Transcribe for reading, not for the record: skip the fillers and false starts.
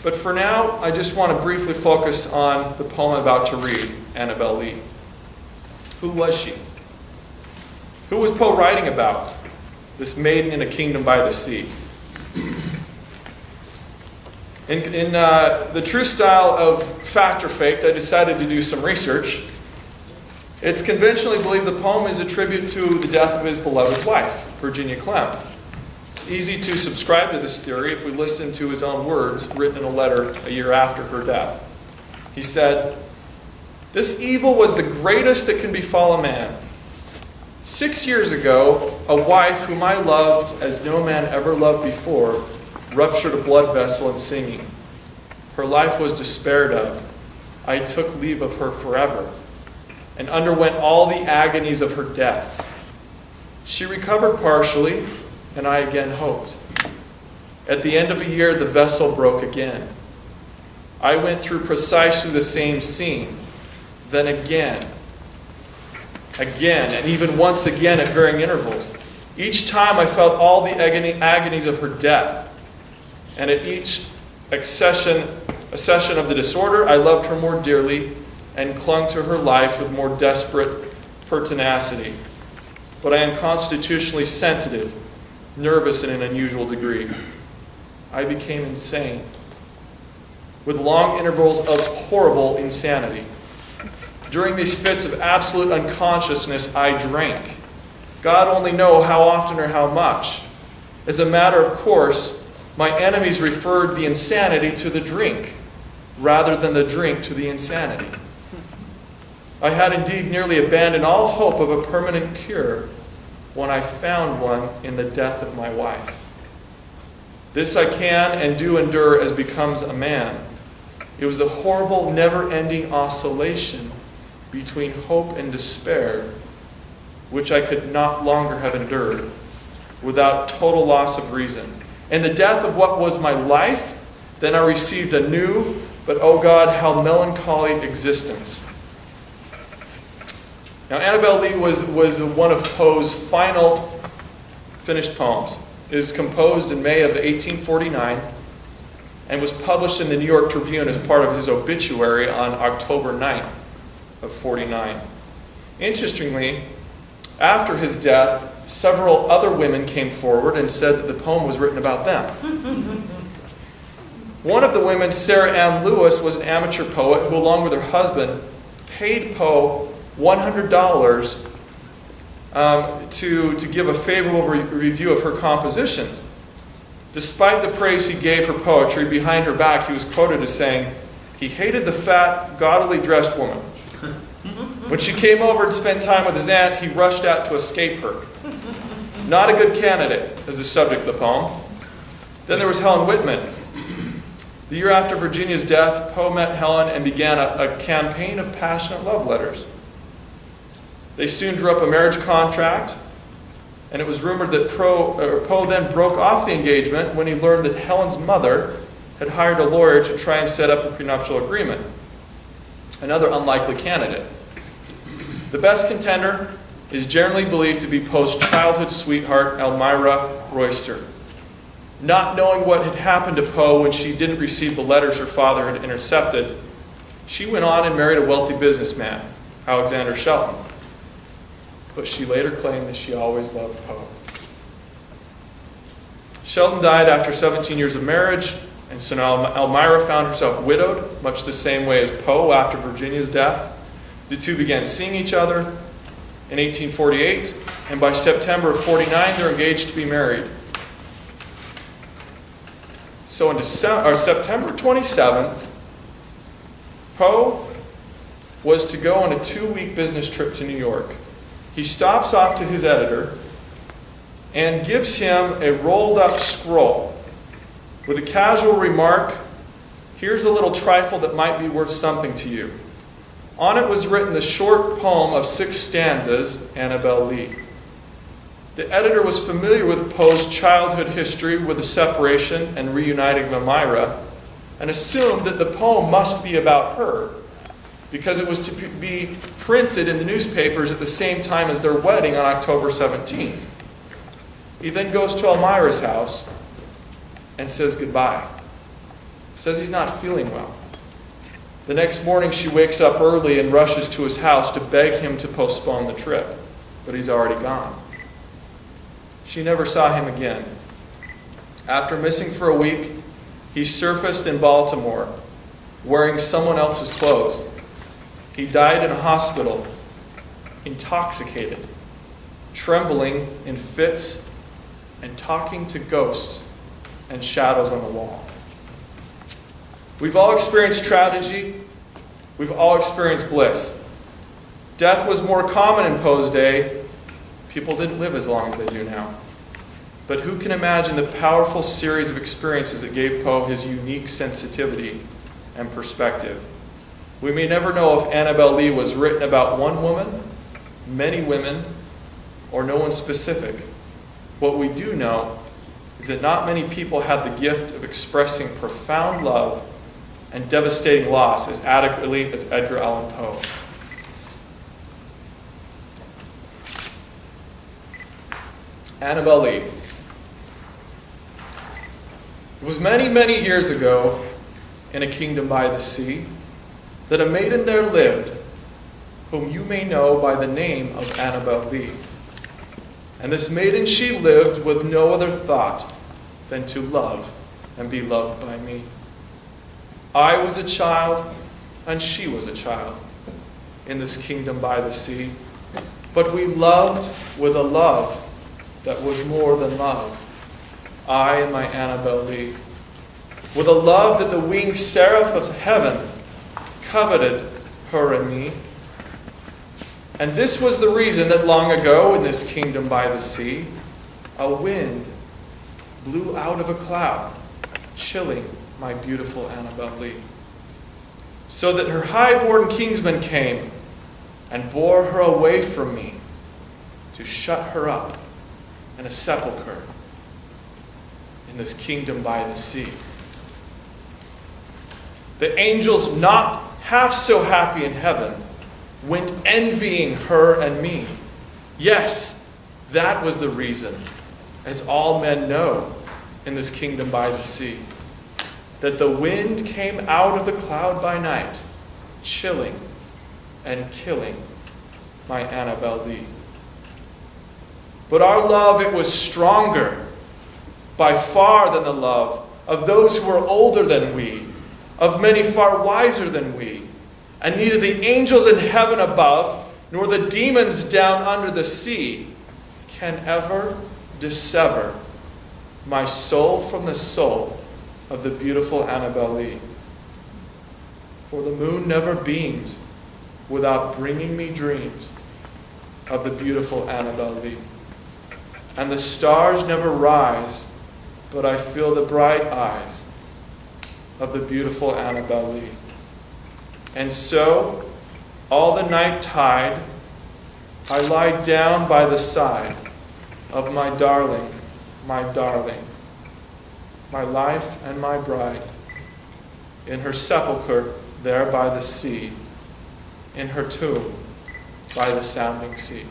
But for now, I just want to briefly focus on the poem I'm about to read, Annabel Lee. Who was she? Who was Poe writing about? This maiden in a kingdom by the sea. In the true style of fact or faked, I decided to do some research. It's conventionally believed the poem is a tribute to the death of his beloved wife, Virginia Clemm. It's easy to subscribe to this theory if we listen to his own words written in a letter a year after her death. He said, "This evil was the greatest that can befall a man. 6 years ago, a wife whom I loved as no man ever loved before ruptured a blood vessel in singing. Her life was despaired of. I took leave of her forever and underwent all the agonies of her death. She recovered partially, and I again hoped. At the end of a year, the vessel broke again. I went through precisely the same scene, then again, and even once again at varying intervals. Each time I felt all the agonies of her death, and at each accession of the disorder, I loved her more dearly and clung to her life with more desperate pertinacity. But I am constitutionally sensitive, nervous in an unusual degree. I became insane, with long intervals of horrible insanity. During these fits of absolute unconsciousness, I drank. God only knows how often or how much. As a matter of course, my enemies referred the insanity to the drink, rather than the drink to the insanity. I had indeed nearly abandoned all hope of a permanent cure when I found one in the death of my wife. This I can and do endure as becomes a man. It was the horrible, never-ending oscillation between hope and despair, which I could not longer have endured, without total loss of reason. In the death of what was my life, then I received a new, but oh God, how melancholy existence." Now, Annabel Lee was one of Poe's final finished poems. It was composed in May of 1849 and was published in the New York Tribune as part of his obituary on October 9th of 49. Interestingly, after his death, several other women came forward and said that the poem was written about them. One of the women, Sarah Ann Lewis, was an amateur poet who, along with her husband, paid Poe $100 to give a favorable review of her compositions. Despite the praise he gave her poetry, behind her back he was quoted as saying, "He hated the fat, gaudily dressed woman. When she came over and spent time with his aunt, he rushed out to escape her. Not a good candidate," as the subject of the poem. Then there was Helen Whitman. The year after Virginia's death, Poe met Helen and began a campaign of passionate love letters. They soon drew up a marriage contract, and it was rumored that Poe then broke off the engagement when he learned that Helen's mother had hired a lawyer to try and set up a prenuptial agreement. Another unlikely candidate. The best contender is generally believed to be Poe's childhood sweetheart, Elmira Royster. Not knowing what had happened to Poe when she didn't receive the letters her father had intercepted, she went on and married a wealthy businessman, Alexander Shelton. But she later claimed that she always loved Poe. Shelton died after 17 years of marriage, and so now Elmira found herself widowed, much the same way as Poe after Virginia's death. The two began seeing each other in 1848, and by September of 49, they're engaged to be married. So on September 27th, Poe was to go on a 2-week business trip to New York. He stops off to his editor and gives him a rolled-up scroll with a casual remark, "Here's a little trifle that might be worth something to you." On it was written the short poem of 6 stanzas, Annabel Lee. The editor was familiar with Poe's childhood history with the separation and reuniting of Elmira, and assumed that the poem must be about her, because it was to be printed in the newspapers at the same time as their wedding on October 17th. He then goes to Elmira's house and says goodbye. says he's not feeling well. The next morning she wakes up early and rushes to his house to beg him to postpone the trip, but he's already gone. She never saw him again. After missing for a week, he surfaced in Baltimore, wearing someone else's clothes. He died in a hospital, intoxicated, trembling in fits, and talking to ghosts and shadows on the wall. We've all experienced tragedy. We've all experienced bliss. Death was more common in Poe's day. People didn't live as long as they do now. But who can imagine the powerful series of experiences that gave Poe his unique sensitivity and perspective? We may never know if Annabel Lee was written about one woman, many women, or no one specific. What we do know is that not many people had the gift of expressing profound love and devastating loss as adequately as Edgar Allan Poe. Annabel Lee. It was many, many years ago, in a kingdom by the sea, that a maiden there lived, whom you may know by the name of Annabel Lee. And this maiden, she lived with no other thought than to love and be loved by me. I was a child, and she was a child, in this kingdom by the sea. But we loved with a love that was more than love, I and my Annabel Lee, with a love that the winged seraph of heaven coveted her and me. And this was the reason that long ago in this kingdom by the sea, a wind blew out of a cloud, chilling my beautiful Annabel Lee, so that her high-born kingsman came and bore her away from me to shut her up in a sepulchre in this kingdom by the sea. The angels, not half so happy in heaven, went envying her and me. Yes, that was the reason, as all men know in this kingdom by the sea, that the wind came out of the cloud by night, chilling and killing my Annabel Lee. But our love, it was stronger by far than the love of those who were older than we, of many far wiser than we. And neither the angels in heaven above, nor the demons down under the sea can ever dissever my soul from the soul of the beautiful Annabel Lee. For the moon never beams without bringing me dreams of the beautiful Annabel Lee. And the stars never rise, but I feel the bright eyes of the beautiful Annabel Lee. And so, all the night tide, I lie down by the side of my darling, my life and my bride, in her sepulchre there by the sea, in her tomb by the sounding sea.